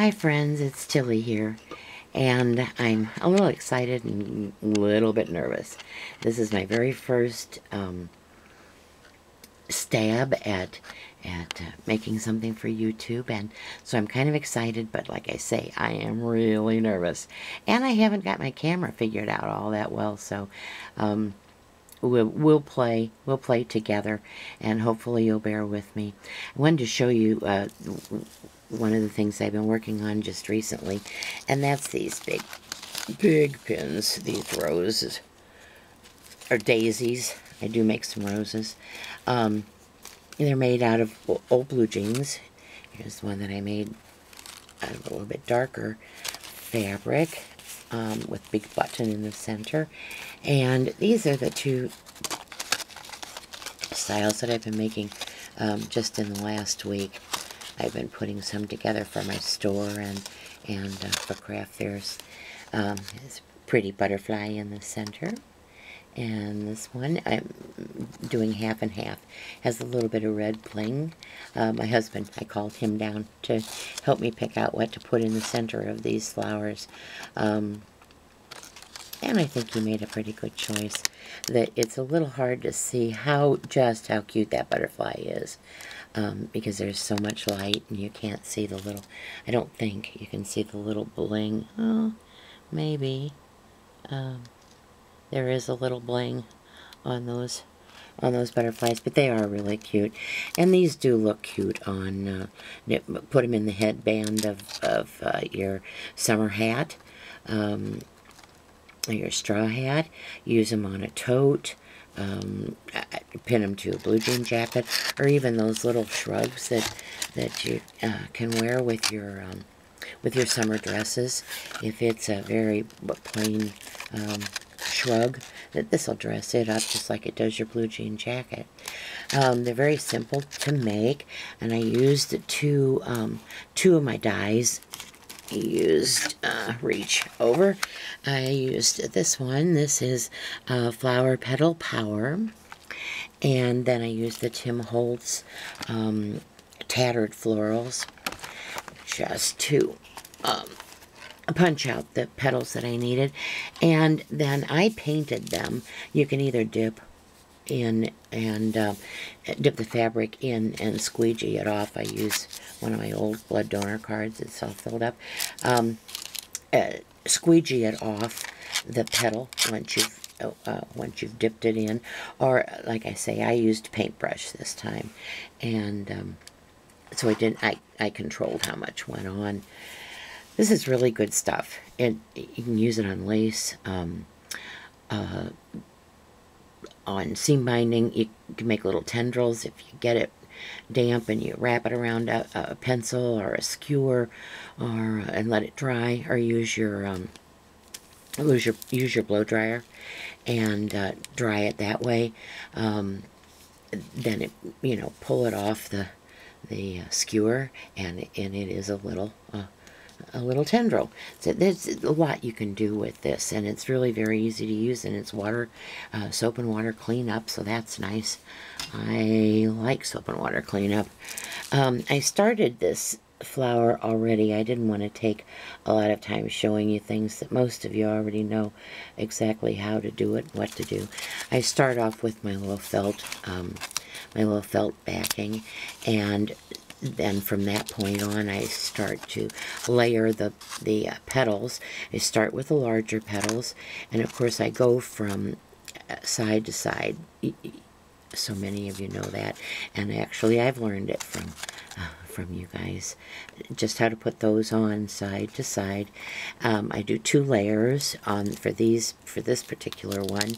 Hi friends, it's Tilly here, and I'm a little excited and a little bit nervous. This is my very first stab at making something for YouTube, and so I'm kind of excited, but like I say, I am really nervous. And I haven't got my camera figured out all that well, so we'll play together, and hopefully you'll bear with me. I wanted to show you one of the things I've been working on just recently, and that's these big pins, these roses, or daisies. I do make some roses. They're made out of old blue jeans. Here's one that I made out of a little bit darker fabric, with big button in the center. And these are the two styles that I've been making just in the last week. I've been putting some together for my store and for craft fairs. It's a pretty butterfly in the center. And this one, I'm doing half and half. Has a little bit of red bling. My husband, I called him down to help me pick out what to put in the center of these flowers. And I think he made a pretty good choice. That it's a little hard to see just how cute that butterfly is. Because there's so much light and you can't see the little, I don't think you can see the little bling. Oh, maybe. There is a little bling on those butterflies, but they are really cute. And these do look cute on, put them in the headband of your summer hat, or your straw hat. Use them on a tote. Pin them to a blue jean jacket, or even those little shrugs that you can wear with your summer dresses. If it's a very plain shrug, this will dress it up just like it does your blue jean jacket. They're very simple to make, and I used two of my dies. I used Reach Over. I used this one. This is Flower Petal Power. And then I used the Tim Holtz Tattered Florals just to punch out the petals that I needed. And then I painted them. You can either dip in and dip the fabric in and squeegee it off. I use one of my old blood donor cards. It's all filled up. Squeegee it off the petal once you've dipped it in, or like I say, I used paintbrush this time, and so I controlled how much went on. This is really good stuff, and you can use it on lace, on seam binding. You can make little tendrils if you get it damp and you wrap it around a pencil or a skewer, and let it dry, or use your blow dryer and dry it that way. Then pull it off the skewer, and it is a little tendril. So there's a lot you can do with this, and it's really very easy to use, and it's soap and water cleanup, so that's nice. I like soap and water cleanup. I started this flower already. I didn't want to take a lot of time showing you things that most of you already know exactly how to do it, what to do. I start off with my little felt backing, and then from that point on, I start to layer the petals. I start with the larger petals, and of course I go from side to side. So many of you know that, and actually I've learned it from you guys, just how to put those on side to side. I do 2 layers for this particular one.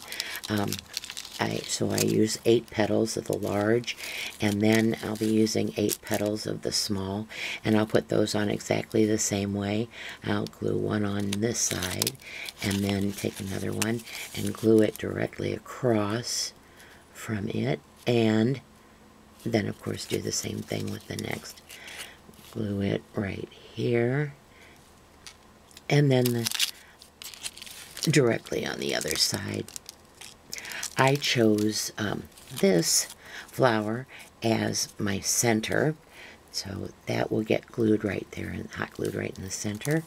So I use 8 petals of the large, and then I'll be using 8 petals of the small, and I'll put those on exactly the same way. I'll glue one on this side, and then take another one and glue it directly across from it, and then of course do the same thing with the next. Glue it right here, and then directly on the other side. I chose this flower as my center So that will get glued right there and hot glued right in the center.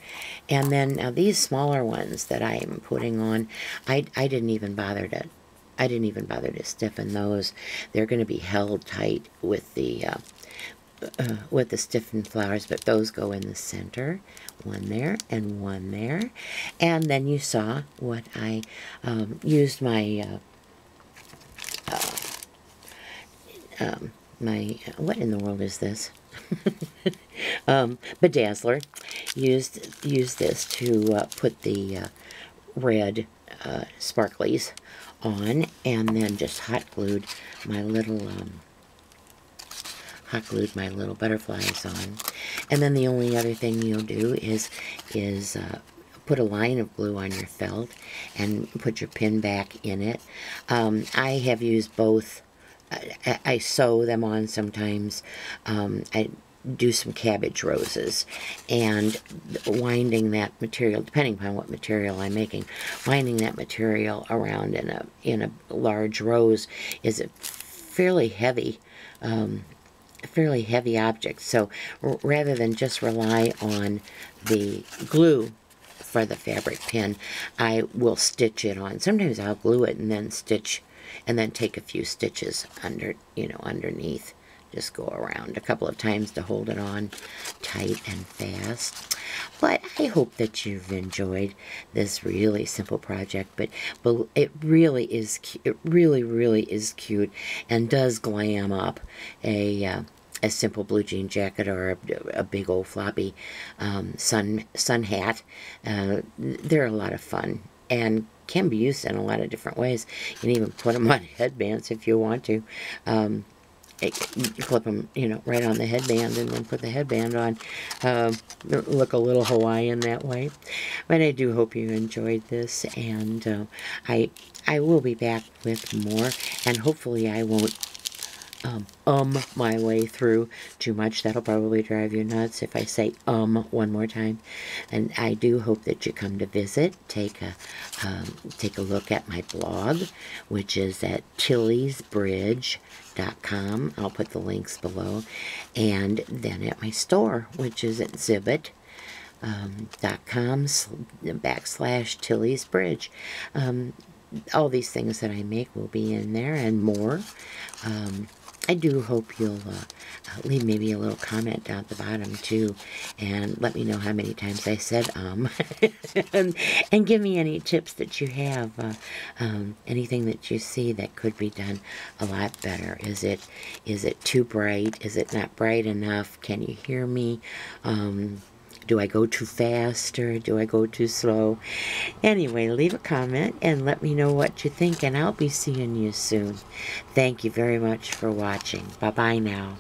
And then now these smaller ones that I am putting on, I didn't even bother to stiffen those. They're going to be held tight with the stiffened flowers, but those go in the center. One there and one there. And then you saw what I used my what in the world is this? Bedazzler. Used this to put the red sparklies on, and then just hot glued my little butterflies on. And then the only other thing you'll do is put a line of glue on your felt and put your pin back in it. I have used both. I sew them on sometimes. I do some cabbage roses, and winding that material, depending upon what material I'm making, winding that material around in a large rose is a fairly heavy object. So rather than just rely on the glue for the fabric pin, I will stitch it on. Sometimes I'll glue it and then stitch, and then take a few stitches underneath. Just go around a couple of times to hold it on tight and fast. But I hope that you've enjoyed this really simple project, but it really is it really is cute, and does glam up a simple blue jean jacket or a big old floppy sun hat. They're a lot of fun and can be used in a lot of different ways. You can even put them on headbands if you want to. You clip them, right on the headband, and then put the headband on. Look a little Hawaiian that way. But I do hope you enjoyed this, and I will be back with more, and hopefully I won't my way through too much. That'll probably drive you nuts if I say one more time. And I do hope that you come to visit. Take a look at my blog, which is at tilliesbridge.com. I'll put the links below. And then at my store, which is at zibbit.com/tilliesbridge. All these things that I make will be in there, and more. I do hope you'll leave maybe a little comment down at the bottom too, and let me know how many times I said and give me any tips that you have, anything that you see that could be done a lot better. Is it too bright? Is it not bright enough? Can you hear me? Do I go too fast, or do I go too slow? Anyway, leave a comment and let me know what you think, and I'll be seeing you soon. Thank you very much for watching. Bye-bye now.